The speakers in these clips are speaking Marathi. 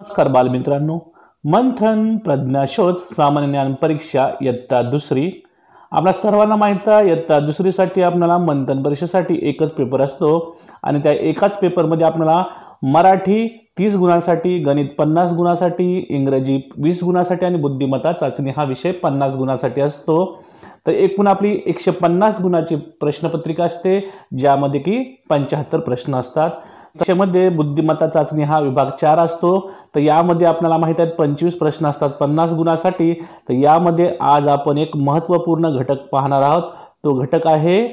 नमस्कार बालमित्रांनो, मंथन प्रज्ञाशोध सामान्य ज्ञान परीक्षा इयत्ता दुसरी. आपल्या सर्वांना माहिती आहे इयत्ता दुसरीसाठी आपल्याला मंथन परीक्षेसाठी एकच पेपर असतो आणि त्या एकाच पेपरमध्ये आपल्याला मराठी 30 गुणांसाठी, गणित 50 गुणांसाठी, इंग्रजी 20 गुणांसाठी आणि बुद्धिमत्ता चाचणी हा विषय 50 गुणांसाठी असतो. तर एकूण आपली 150 गुणाची प्रश्नपत्रिका असते, ज्यामध्ये की 75 प्रश्न असतात. त्याच्यामध्ये बुद्धिमत्ता चाचणी हा विभाग 4 असतो. तर यामध्ये आपल्याला माहिती आहे 25 प्रश्न असतात 50 गुणांसाठी. तर यामध्ये आज आपण एक महत्त्वपूर्ण घटक पाहणार आहोत. तो घटक आहे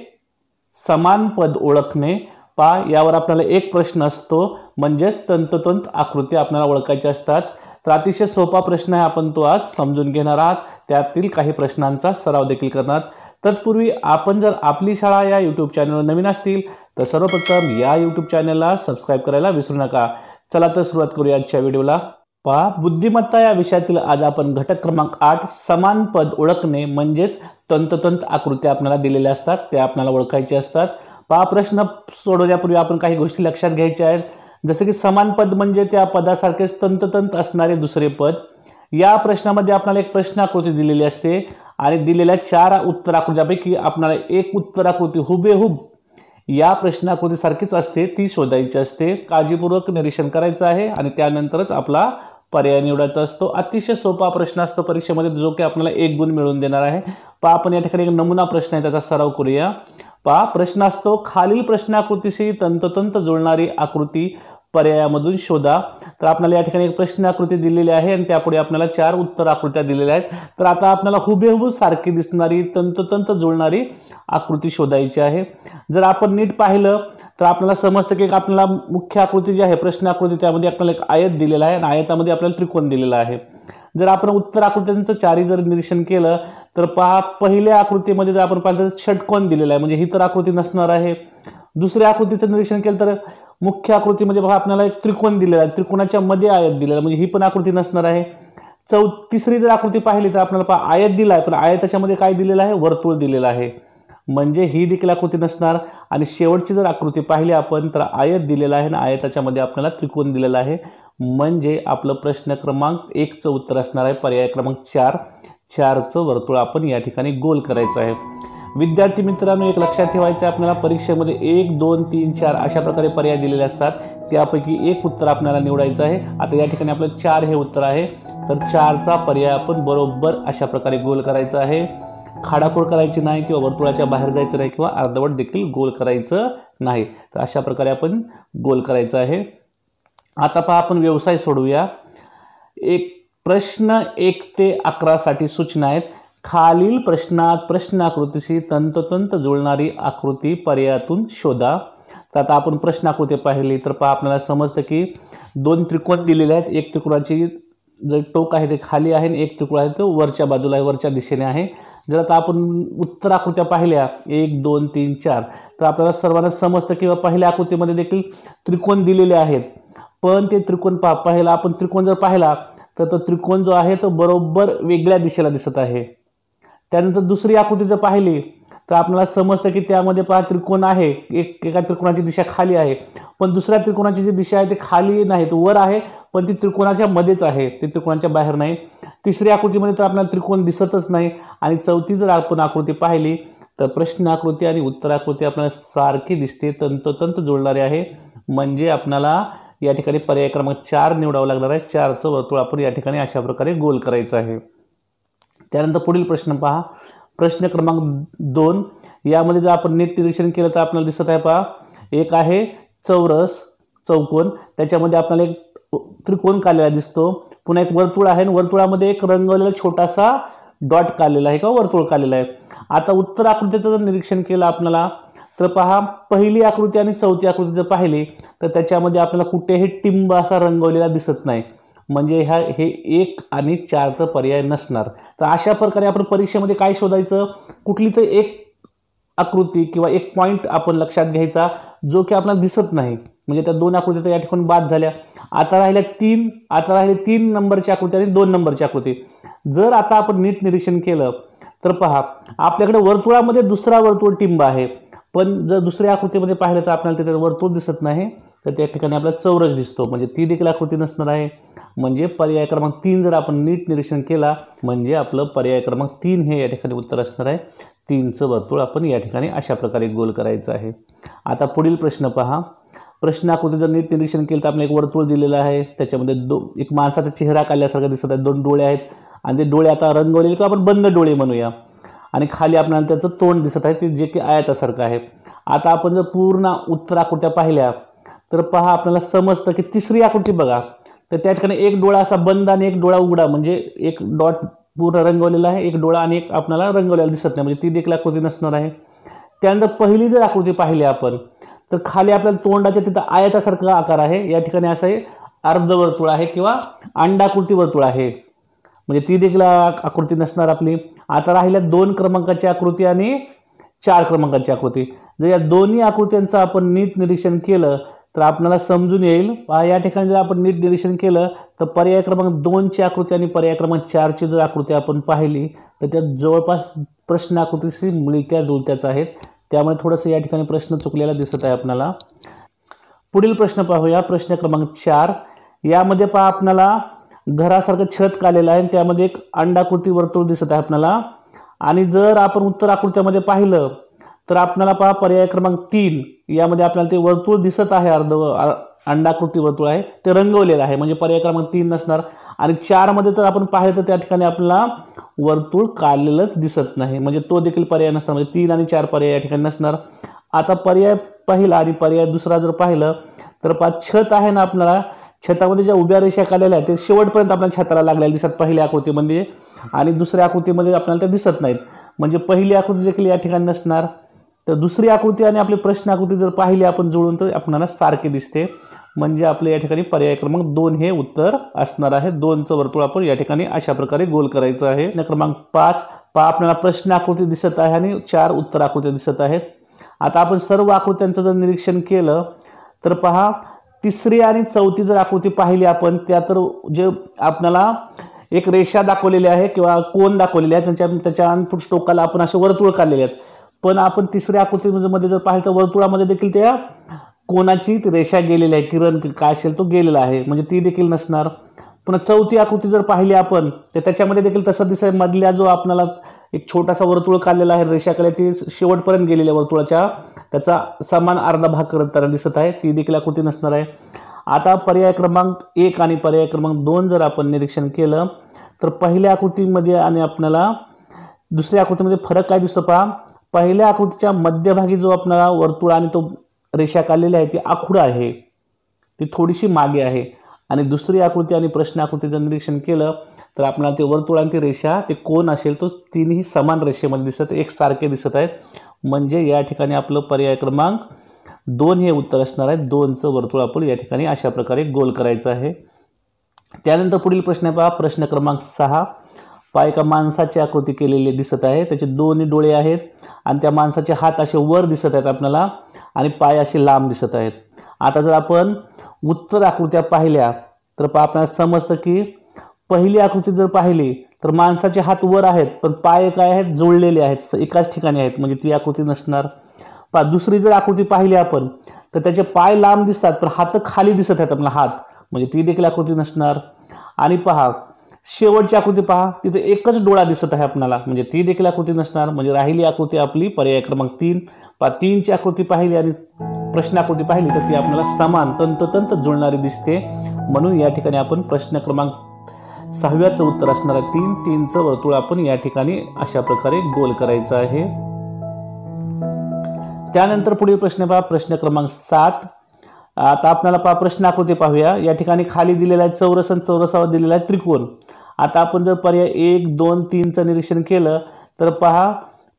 समान पद ओळखणे. यावर आपल्याला एक प्रश्न असतो, म्हणजेच तंतोतंत आकृती आपल्याला ओळखायच्या असतात. तर अतिशय सोपा प्रश्न आहे, आपण तो आज समजून घेणार आहात. त्यातील काही प्रश्नांचा सराव देखील करणार. तत्पूर्वी आपण जर आपली शाळा या यूट्यूब चॅनलवर नवीन असतील तर सर्वप्रथम या यूट्यूब चॅनलला सबस्क्राईब करायला विसरू नका. चला तर सुरुवात करूया आजच्या व्हिडिओला. बुद्धिमत्ता या विषयातील आज आपण घटक क्रमांक 8 समान पद ओळखणे म्हणजेच तंतोतंत आकृत्या आपल्याला दिलेल्या असतात, त्या आपल्याला ओळखायच्या असतात. प्रश्न सोडवण्यापूर्वी आपण काही गोष्टी लक्षात घ्यायच्या आहेत. जसे की समान पद म्हणजे त्या पदासारखेच तंतोतंत असणारे दुसरे पद. या प्रश्नामध्ये आपल्याला एक प्रश्न आकृती दिलेली असते आणि दिलेल्या 4 उत्तर आकृत्यापैकी आपल्याला एक उत्तर आकृती हुबेहूब या प्रश्नाकृतीसारखीच असते, ती शोधायची असते. काळजीपूर्वक निरीक्षण करायचं आहे आणि त्यानंतरच आपला पर्याय निवडायचा असतो. अतिशय सोपा प्रश्न असतो परीक्षेमध्ये, जो की आपल्याला 1 गुण मिळवून देणार आहे. आपण या ठिकाणी एक नमुना प्रश्न आहे, त्याचा सराव करूया. प्रश्न असतो, खालील प्रश्नाकृतीशी तंतोतंत जुळणारी आकृती पर्यायामधून शोधा. तर आपल्याला या ठिकाणी एक प्रश्न आकृती दिलेली आहे आणि त्यापुढे आपल्याला 4 उत्तर आकृत्या दिलेल्या आहेत. तर आता आपल्याला हुबेहूब सारखी दिसणारी तंतोतंत जुळणारी आकृती शोधायची आहे. जर आपण नीट पाहिलं तर आपल्याला समजतं की आपल्याला मुख्य आकृती जी आहे प्रश्न आकृती, त्यामध्ये आपल्याला एक आयत दिलेला आहे आणि आयतामध्ये आपल्याला त्रिकोण दिलेला आहे. जर आपण उत्तर आकृत्यांचं 4 जर निरीक्षण केलं तर पहिल्या आकृतीमध्ये जर आपण पाहिलं तर षटकोन दिलेला आहे, म्हणजे ही तर आकृती नसणार आहे. दुसऱ्या आकृतीचं निरीक्षण केलं तर मुख्य आकृतीमध्ये आपल्याला एक त्रिकोण दिलेला आहे, त्रिकोणाच्या मध्ये आयत दिलेला आहे, म्हणजे ही पण आकृती नसणार आहे. तिसरी जर आकृती पाहिली तर आपल्याला आयत दिला आहे, पण आयताच्या मध्ये काय दिलेलं आहे, वर्तुळ दिलेलं आहे, म्हणजे ही देखील आकृती नसणार. आणि शेवटची जर आकृती पाहिली आपण तर आयत दिलेला आहे आणि आयताच्या मध्ये आपल्याला त्रिकोण दिलेला आहे, म्हणजे आपलं प्रश्न क्रमांक 1चं उत्तर असणार आहे पर्याय क्रमांक 4. 4चं वर्तुळ आपण या ठिकाणी गोल करायचं आहे. विद्यार्थी मित्रांनो, एक लक्षात ठेवायचं आहे, आपल्याला परीक्षेमध्ये 1, 2, 3, 4 अशा प्रकारे पर्याय दिलेले असतात. त्यापैकी एक उत्तर आपल्याला निवडायचं आहे. आता या ठिकाणी आपलं 4 हे उत्तर आहे, तर 4चा पर्याय आपण बरोबर अशा प्रकारे गोल करायचा आहे. खाडाखोड करायची नाही किंवा वर्तुळाच्या बाहेर जायचं नाही किंवा अर्धवट देखील गोल करायचं नाही. तर अशा प्रकारे आपण गोल करायचं आहे. आता आपण व्यवसाय सोडवूया. एक प्रश्न 1 ते 11 साठी सूचना आहेत. खालील प्रश्नात प्रश्नाकृतीशी तंतोतंत जुळणारी आकृती पर्यायातून शोधा. तर आता आपण प्रश्नाकृती पाहिली तर आपल्याला समजतं की 2 त्रिकोण दिलेले आहेत. एक त्रिकोणाची जे टोक आहे ते खाली आहे आणि एक त्रिकोण आहे तो वरच्या बाजूला आहे, वरच्या दिशेने आहे. जर आता आपण उत्तर आकृत्या पाहिल्या 1, 2, 3, 4 तर आपल्याला सर्वांना समजतं की पहिल्या आकृतीमध्ये देखील त्रिकोण दिलेले आहेत, पण ते त्रिकोण पहिला आपण त्रिकोण जर पाहिला तर तो त्रिकोण जो आहे तो बरोबर वेगळ्या दिशेला दिसत आहे. त्यानंतर दुसरी आकृती जर पाहिली तर आपल्याला समजतं की त्यामध्ये त्रिकोण आहे, एका त्रिकोणाची दिशा खाली आहे, पण दुसऱ्या त्रिकोणाची जी दिशा आहे ती खाली नाही, तो वर आहे, पण ती त्रिकोणाच्या मध्येच आहे, ती त्रिकोणाच्या बाहेर नाही. तिसऱ्या आकृतीमध्ये तर आपल्याला त्रिकोण दिसतच नाही. आणि चौथी जर आपण आकृती पाहिली तर प्रश्न आकृती आणि उत्तर आकृती आपल्याला सारखी दिसते, तंतोतंत जुळणारी आहे, म्हणजे आपल्याला या ठिकाणी पर्याय क्रमांक 4 निवडावं लागणार आहे. 4चं वर्तुळ आपण या ठिकाणी अशा प्रकारे गोल करायचं आहे. त्यानंतर पुढील प्रश्न पहा, प्रश्न क्रमांक 2. यामध्ये जर आपण नीट निरीक्षण केलं तर आपल्याला दिसत आहे एक आहे चौकोन, त्याच्यामध्ये आपल्याला एक त्रिकोण काढलेला दिसतो, पुन्हा एक वर्तुळ आहे आणि वर्तुळामध्ये एक रंगवलेला छोटासा डॉट काढलेला आहे किंवा वर्तुळ काढलेला आहे. आता उत्तर आकृतीचं जर निरीक्षण केलं आपल्याला तर पहिली आकृती आणि चौथी आकृती जर पाहिली तर त्याच्यामध्ये आपल्याला कुठेही टिंब असा रंगवलेला दिसत नाही, म्हणजे हे 1 आणि 4 पर्याय नसणार. तर अशा प्रकारे आपण परीक्षेमध्ये काय शोधायचं, कुठली तर एक आकृती किंवा एक पॉईंट आपण लक्षात घ्यायचा जो की आपल्याला दिसत नाही, म्हणजे त्या 2 आकृती तर या ठिकाणी बाद झाल्या. आता राहिले 3 नंबरची आकृती आणि 2 नंबरची आकृती. जर आता आपण नीट निरीक्षण केलं तर आपल्याकडे वर्तुळामध्ये दुसरा वर्तुळ टिंब आहे, पण जर दुसऱ्या आकृतीमध्ये पाहिलं तर आपल्याला तिथे वर्तुळ दिसत नाही, तर त्या ठिकाणी आपल्याला चौरस दिसतो, म्हणजे ती देखील आकृती नसणार आहे. म्हणजे पर्याय क्रमांक 3 जर आपण नीट निरीक्षण केला म्हणजे आपलं पर्याय क्रमांक 3 हे या ठिकाणी उत्तर असणार आहे. 3चं वर्तुळ आपण या ठिकाणी अशा प्रकारे गोल करायचं आहे. आता पुढील प्रश्न पहा. प्रश्न आकृती जर नीट निरीक्षण केलं तर आपल्याला एक वर्तुळ दिलेलं आहे, त्याच्यामध्ये एक माणसाचा चेहरा काढल्यासारखं दिसत आहे, 2 डोळे आहेत आणि ते डोळे आता रंगवलेले किंवा आपण बंद डोळे म्हणूया, आणि खाली आपल्याला त्याचं तोंड दिसत आहे, ते जे की आयतासारखं आहे. आता आपण जर पूर्ण उत्तर आकृत्या पाहिल्या तर पहा आपल्याला समजतं की तिसरी आकृती बघा, तर त्या ठिकाणी एक डोळा असा बंद आणि एक डोळा उघडा, म्हणजे एक डॉट पूर्ण रंगवलेला आहे, एक डोळा आणि एक आपल्याला रंगवलेला दिसत नाही, म्हणजे ती देखील आकृती नसणार आहे. त्यानंतर पहिली जर आकृती पाहिली आपण तर खाली आपल्याला तोंडाच्या तिथं आयतासारखा आकार आहे, या ठिकाणी असं आहे अर्धवर्तुळ आहे किंवा अंडाकृती वर्तुळ आहे, म्हणजे ती देखील आकृती नसणार आपली. आता राहिल्या 2 क्रमांकाची आकृती आणि 4 क्रमांकाची आकृती. जर या दोन्ही आकृत्यांचं आपण नीट निरीक्षण केलं तर आपल्याला समजून येईल. या ठिकाणी जर आपण नीट निरीक्षण केलं तर पर्याय क्रमांक 2ची आकृती आणि पर्याय क्रमांक 4ची जर आकृती आपण पाहिली तर त्या जवळपास प्रश्न आकृतीशी मिळत्या जुळत्याच आहेत, त्यामुळे थोडंसं या ठिकाणी प्रश्न चुकलेला दिसत आहे आपल्याला. पुढील प्रश्न पाहूया. प्रश्न क्रमांक 4. यामध्ये पहा आपल्याला घरासारखं छत काढलेलं आहे, त्यामध्ये एक अंडाकृती वर्तुळ दिसत आहे आपल्याला, आणि जर आपण उत्तर आकृत्यामध्ये पाहिलं तर आपल्याला पहा पर्याय क्रमांक 3 यामध्ये आपल्याला ते वर्तुळ दिसत आहे, अंडाकृती वर्तुळ आहे, ते रंगवलेलं आहे, म्हणजे पर्याय क्रमांक 3 नसणार. आणि 4 मध्ये जर आपण पाहिलं तर त्या ठिकाणी आपल्याला वर्तुळ काढलेलंच दिसत नाही, म्हणजे तो देखील पर्याय नसणार, म्हणजे 3 आणि 4 पर्याय या ठिकाणी नसणार. आता पर्याय पहिला आणि पर्याय दुसरा जर पाहिलं तर पहा छत आहे ना, आपल्याला छतामध्ये ज्या उभ्या रेषा काढलेल्या आहेत ते शेवटपर्यंत आपल्याला छताला लागलेल्या दिसत पहिल्या आकृतीमध्ये, आणि दुसऱ्या आकृतीमध्ये आपल्याला त्या दिसत नाहीत, म्हणजे पहिली आकृती देखील या ठिकाणी नसणार. तर दुसरी आकृती आणि आपली प्रश्न आकृती जर पाहिली आपण जुळून तर आपल्याला सारखे दिसते, म्हणजे आपले या ठिकाणी पर्याय क्रमांक 2 हे उत्तर असणार आहे. 2चं वर्तुळ आपण या ठिकाणी अशा प्रकारे गोल करायचं आहे. प्रश्न क्रमांक 5 पहा आपल्याला प्रश्न आकृती दिसत आहे आणि 4 उत्तर आकृत्या दिसत आहेत. आता आपण सर्व आकृत्यांचं जर निरीक्षण केलं तर पहा तिसरी आणि चौथी जर आकृती पाहिली आपण, त्या तर जे आपल्याला एक रेषा दाखवलेली आहे किंवा कोन दाखवलेले आहे, त्याच्या टोकाला आपण असे वर्तुळ काढलेले आहेत, पण आपण तिसऱ्या आकृतीमध्ये जर पाहिलं तर वर्तुळामध्ये देखील त्या कोणाची रेषा गेलेली आहे, किरण काय असेल तो गेलेला आहे, म्हणजे ती देखील नसणार. पुन्हा चौथी आकृती जर पाहिली आपण तर त्याच्यामध्ये देखील तसं दिसत, मधल्या जो आपल्याला एक छोटासा वर्तुळ काढलेला आहे, रेषा काढली ती शेवटपर्यंत गेलेल्या वर्तुळाच्या त्याचा समान अर्धा भाग करताना दिसत आहे, ती देखील आकृती नसणार आहे. आता पर्याय क्रमांक 1 आणि पर्याय क्रमांक 2 जर आपण निरीक्षण केलं तर पहिल्या आकृतीमध्ये आणि आपल्याला दुसऱ्या आकृतीमध्ये फरक काय दिसतो पहा. पहिल्या आकृतीच्या मध्यभागी जो आपल्याला वर्तुळ आणि तो रेषा काढलेली आहे ती आखूड आहे, ती थोडीशी मागे आहे, आणि दुसरी आकृती आणि प्रश्न आकृतीचं निरीक्षण केलं तर आपल्याला ते वर्तुळ आणि ती रेषा ते कोन असेल तो तिन्ही समान रेषेमध्ये दिसत, एकसारखे दिसत आहेत, म्हणजे या ठिकाणी आपलं पर्याय क्रमांक 2 हे उत्तर असणार आहे. 2चं वर्तुळ आपण या ठिकाणी अशा प्रकारे गोल करायचं आहे. त्यानंतर पुढील प्रश्न पहा. प्रश्न क्रमांक 6 पहा एका माणसाची आकृती केलेली दिसत आहे, त्याचे 2 डोळे आहेत आणि त्या माणसाचे हात असे वर दिसत आहेत आपल्याला आणि पाय असे लांब दिसत आहेत. आता जर आपण उत्तर आकृत्या पाहिल्या तर आपल्याला समजतं की पहिली आकृती जर पाहिली तर माणसाचे हात वर आहेत पण पाय काय आहेत, जोडलेले आहेत, एकाच ठिकाणी आहेत, म्हणजे ती आकृती नसणार. पहा दुसरी जर आकृती पाहिली आपण तर त्याचे पाय लांब दिसतात पण हात खाली दिसत आहेत आपला हात, म्हणजे ती देखील आकृती नसणार. आणि पहा शेवटची आकृती पहा, तिथे एकच डोळा दिसत आहे आपल्याला, म्हणजे ती देखील आकृती नसणार. म्हणजे राहिली आकृती आपली पर्याय क्रमांक 3. पहा 3ची आकृती पाहिली आणि प्रश्न आकृती पाहिली तर ती आपल्याला समान तंतोतंत जुळणारी दिसते, म्हणून या ठिकाणी आपण प्रश्न क्रमांक 6व्याचं उत्तर असणार आहे 3. 3चं वर्तुळ आपण या ठिकाणी अशा प्रकारे गोल करायचं आहे. त्यानंतर पुढील प्रश्न पहा. प्रश्न क्रमांक 7. आता आपल्याला पहा प्रश्न आकृती पाहूया. या ठिकाणी खाली दिलेला आहे चौरस आणि चौरसावर दिलेला आहे त्रिकोण. आता आपण जर पर्याय 1, 2, 3चं निरीक्षण केलं तर पहा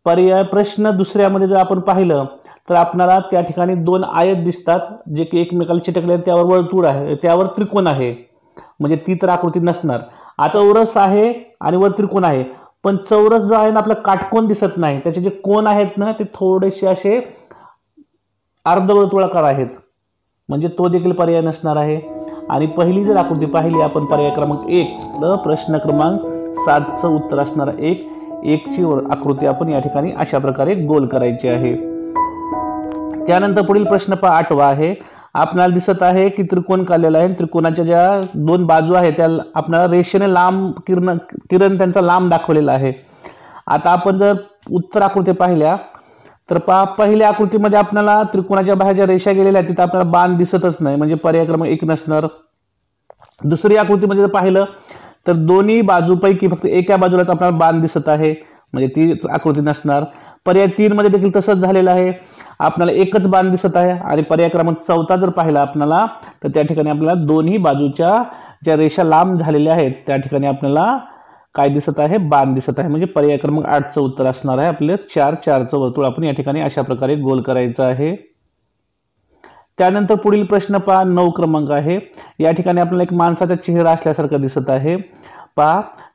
पर्याय प्रश्न दुसऱ्यामध्ये जर आपण पाहिलं तर आपल्याला त्या ठिकाणी 2 आयत दिसतात जे की एकमेकाला चिटकले आहेत, त्यावर वर्तुळ आहे, त्यावर त्रिकोण आहे, म्हणजे ती तर आकृती नसणार. आता चौरस आहे आणि वर त्रिकोण आहे, पण चौरस जो आहे ना आपला काटकोन दिसत नाही, त्याचे जे कोन आहेत ना ते थोडेसे असे अर्धवर्तुळाकार आहेत, म्हणजे तो देखील पर्याय नसणार आहे. आणि पहिली जर आकृती पाहिली आपण पर्याय क्रमांक 1 प्रश्न क्रमांक 7चं उत्तर असणार 1. 1ची आकृती आपण या ठिकाणी अशा प्रकारे गोल करायची आहे. त्यानंतर पुढील प्रश्न 8वा आहे. आपल्याला दिसत आहे की त्रिकोण काढलेला आहे. त्रिकोणाच्या ज्या 2 बाजू आहेत त्या आपल्याला रेषेने लांब किरण त्यांचा लांब दाखवलेला आहे. आता आपण जर उत्तर आकृती पाहिल्या तर पहिल्या आकृतीमध्ये आपल्याला त्रिकोणाच्या बाहेर ज्या रेषा गेलेल्या आहेत तिथे आपल्याला बाण दिसतच नाही, म्हणजे पर्याय क्रमांक 1 नसणार. दुसरी आकृतीमध्ये जर पाहिलं तर दोन्ही बाजूपैकी फक्त एका बाजूलाच आपल्याला बाण दिसत आहे, म्हणजे ती आकृती नसणार. पर्याय 3 मध्ये देखील तसंच झालेलं आहे, आपल्याला एकच बाण दिसत आहे. आणि पर्याय क्रमांक 4 जर पाहिला आपल्याला तर त्या ठिकाणी आपल्याला दोन्ही बाजूच्या ज्या रेषा लांब झालेल्या आहेत त्या ठिकाणी आपल्याला काय दिसत आहे, बाण दिसत आहे. म्हणजे पर्याय क्रमांक 8चं उत्तर असणार आहे. आपले 4-4चं वर्तुळ आपण या ठिकाणी अशा प्रकारे गोल करायचं आहे. त्यानंतर पुढील प्रश्न 9 क्रमांक आहे. या ठिकाणी आपल्याला एक माणसाचा चेहरा असल्यासारखं दिसत आहे.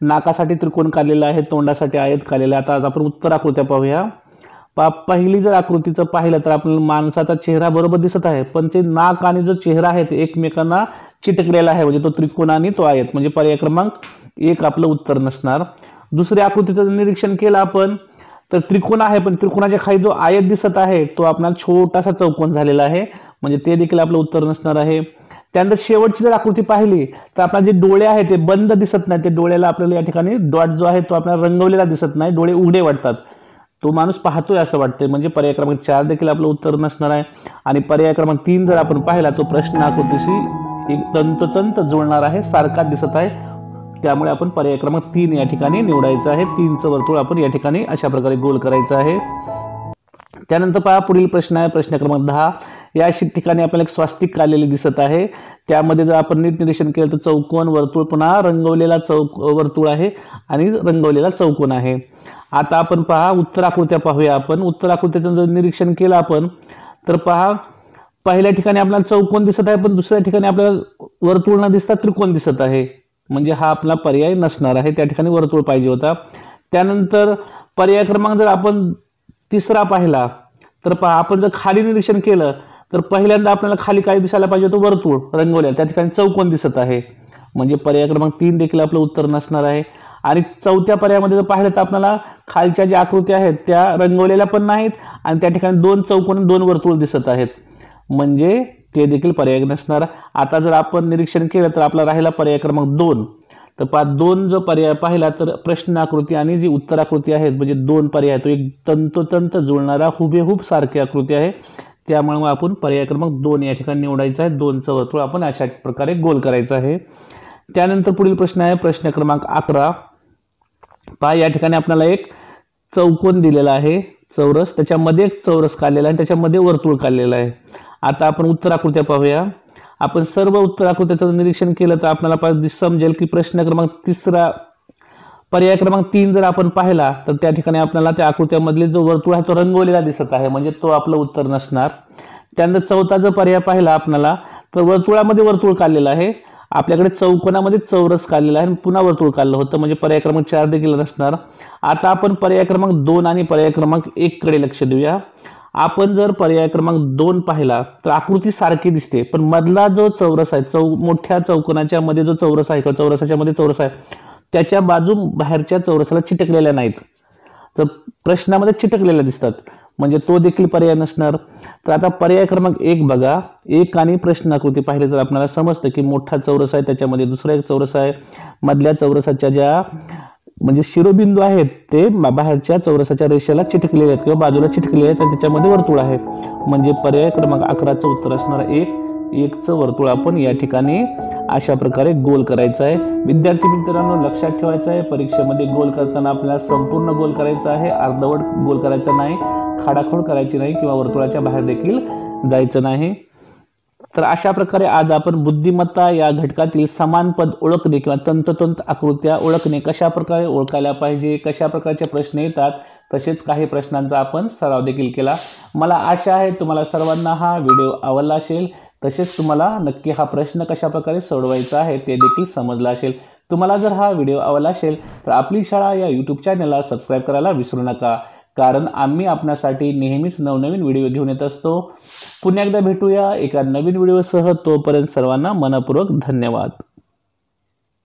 नाकासाठी त्रिकोण काढलेला आहे, तोंडासाठी आयत काढलेला आहे. आता आपण उत्तर आकृत्या पाहूया. पहिली जर आकृतीचं पाहिलं तर आपल्याला माणसाचा चेहरा बरोबर दिसत आहे, पण ते नाक आणि जो चेहरा आहे ते एकमेकांना चिटकलेला आहे, म्हणजे तो त्रिकोण आणि तो आयत, म्हणजे पर्याय क्रमांक 1 आपलं उत्तर नसणार. दुसऱ्या आकृतीचं निरीक्षण केलं आपण तर त्रिकोण आहे, पण त्रिकोणाच्या खाली जो आयत दिसत आहे तो आपल्याला छोटासा चौकोन झालेला आहे, म्हणजे ते देखील आपलं उत्तर नसणार आहे. त्यानंतर शेवटची जर आकृती पाहिली तर आपला जे डोळे आहेत ते बंद दिसत नाही, ते डोळ्याला आपल्याला या ठिकाणी डॉट जो आहे तो आपल्याला रंगवलेला दिसत नाही, डोळे उघडे वाटतात, तो माणूस पाहतोय असं वाटतंय, म्हणजे पर्याय क्रमांक 4 देखील आपलं उत्तर नसणार आहे. आणि पर्याय क्रमांक 3 जर आपण पाहिला तो प्रश्न आकृतीशी एक तंतोतंत जुळणार आहे, सारखा दिसत आहे, त्यामुळे आपण पर्याय क्रमांक 3 या ठिकाणी निवडायचं आहे. 3चं वर्तुळ आपण या ठिकाणी अशा प्रकारे गोल करायचं आहे. त्यानंतर पहा पुढील प्रश्न आहे प्रश्न क्रमांक 10. या ठिकाणी आपल्याला एक स्वास्तिक काढलेली दिसत आहे, त्यामध्ये जर आपण नीट निरीक्षण केलं तर चौकोन, वर्तुळ, पुन्हा रंगवलेला वर्तुळ आहे आणि रंगवलेला चौकोन आहे. आता आपण पहा उत्तर आकृत्या पाहूया. आपण उत्तर आकृतीचं जर निरीक्षण केलं आपण तर पहा पहिल्या ठिकाणी आपल्याला चौकोन दिसत आहे, पण दुसऱ्या ठिकाणी आपल्याला वर्तुळ न दिसता त्रिकोण दिसत आहे, म्हणजे हा आपला पर्याय नसणार आहे, त्या ठिकाणी वर्तुळ पाहिजे होता. त्यानंतर पर्याय क्रमांक जर आपण 3 पाहिला तर पहा आपण जर खाली निरीक्षण केलं तर पहिल्यांदा आपल्याला खाली काय दिसायला पाहिजे होतं, वर्तुळ रंगवलेलं, त्या ठिकाणी चौकोन दिसत आहे, म्हणजे पर्याय क्रमांक 3 देखील आपलं उत्तर नसणार आहे. आणि चौथ्या पर्यायामध्ये जर पाहिलं तर आपल्याला खालच्या ज्या आकृत्या आहेत त्या रंगवलेल्या पण नाहीत आणि त्या ठिकाणी 2 चौकोन 2 वर्तुळ दिसत आहेत, म्हणजे ते देखील पर्याय नसणार. आता जर आपण निरीक्षण केलं तर आपला राहिला पर्याय क्रमांक 2. तर 2 जो पर्याय पाहिला तर प्रश्न आकृती आणि जी उत्तर आकृती आहेत म्हणजे 2 पर्याय तो एक तंतोतंत जुळणारा हुबेहूब सारखी आकृती आहे, त्यामुळे आपण पर्याय क्रमांक 2 या ठिकाणी निवडायचा आहे. 2चं वर्तुळ आपण अशा प्रकारे गोल करायचं आहे. त्यानंतर पुढील प्रश्न आहे प्रश्न क्रमांक 11. पहा या ठिकाणी आपल्याला एक चौकोन दिलेला आहे, चौरस, त्याच्यामध्ये एक चौरस काढलेला आहे, त्याच्यामध्ये वर्तुळ काढलेलं आहे. आता आपण उत्तर आकृत्या पाहूया. आपण सर्व उत्तर आकृत्याचं निरीक्षण केलं तर आपल्याला समजेल की प्रश्न क्रमांक 3 पर्याय क्रमांक 3 जर आपण पाहिला तर त्या ठिकाणी आपल्याला त्या आकृत्यामधले जो वर्तुळ आहे तो रंगवलेला दिसत आहे, म्हणजे तो आपलं उत्तर नसणार. त्यानंतर 4था जर पर्याय पाहिला आपल्याला तर वर्तुळामध्ये वर्तुळ काढलेलं आहे, आपल्याकडे चौकोनामध्ये चौरस काढलेला आहे, पुन्हा वर्तुळ काढलं होतं, म्हणजे पर्याय क्रमांक 4 देखील नसणार. आता आपण पर्याय क्रमांक 2 आणि पर्याय क्रमांक 1 कडे लक्ष देऊया. आपण जर पर्याय क्रमांक 2 पाहिला तर आकृती सारखी दिसते, पण मधला जो चौरस आहे, मोठ्या चौकोनाच्या मध्ये जो चौरस आहे किंवा चौरसाच्या मध्ये चौरस आहे त्याच्या बाजू बाहेरच्या चौरसाला चिटकलेल्या नाहीत, तर प्रश्नामध्ये चिटकलेल्या दिसतात, म्हणजे तो देखील पर्याय नसणार. तर आता पर्याय क्रमांक 1 बघा, 1 आणि प्रश्न आकृती पाहिले तर आपल्याला समजतं की मोठा चौरस आहे, त्याच्यामध्ये दुसरा एक चौरस आहे, मधल्या चौरसाच्या ज्या म्हणजे शिरोबिंदू आहेत ते बाहेरच्या चौरसाच्या रेषेला चिटकलेले आहेत किंवा बाजूला चिटकलेले आहेत आणि त्याच्यामध्ये वर्तुळ आहे, म्हणजे पर्याय क्रमांक 11चं उत्तर असणार 1चं वर्तुळ आपण या ठिकाणी अशा प्रकारे गोल करायचं आहे. विद्यार्थी मित्रांनो लक्षात ठेवायचं आहे, परीक्षेमध्ये गोल करताना आपल्याला संपूर्ण गोल करायचं आहे, अर्धवट गोल करायचा नाही, खाडाखोड करायची नाही किंवा वर्तुळाच्या बाहेर देखील जायचं नाही. तर अशा प्रकारे आज आपण बुद्धिमत्ता या घटकातील समान पद ओळखणे किंवा तंतोतंत आकृत्या ओळखणे कशा प्रकारे ओळखायला पाहिजे, कशा प्रकारचे प्रश्न येतात, तसेच काही प्रश्नांचा आपण सराव देखील केला. मला आशा आहे तुम्हाला सर्वांना हा व्हिडिओ आवडला असेल, तसेच तुम्हाला नक्की हा प्रश्न कशा प्रकारे सोडवायचा आहे ते देखील समजला असेल. तुम्हाला जर हा व्हिडिओ आवडला असेल तर आपली शाळा या यूट्यूब चॅनलला सबस्क्राईब करायला विसरू नका, कारण आम्ही आपल्यासाठी नेहमीच नवनवीन व्हिडिओ घेऊन येत असतो. पुन्हा एकदा भेटूया एका नवीन व्हिडिओसह, तोपर्यंत सर्वांना मनपूर्वक धन्यवाद.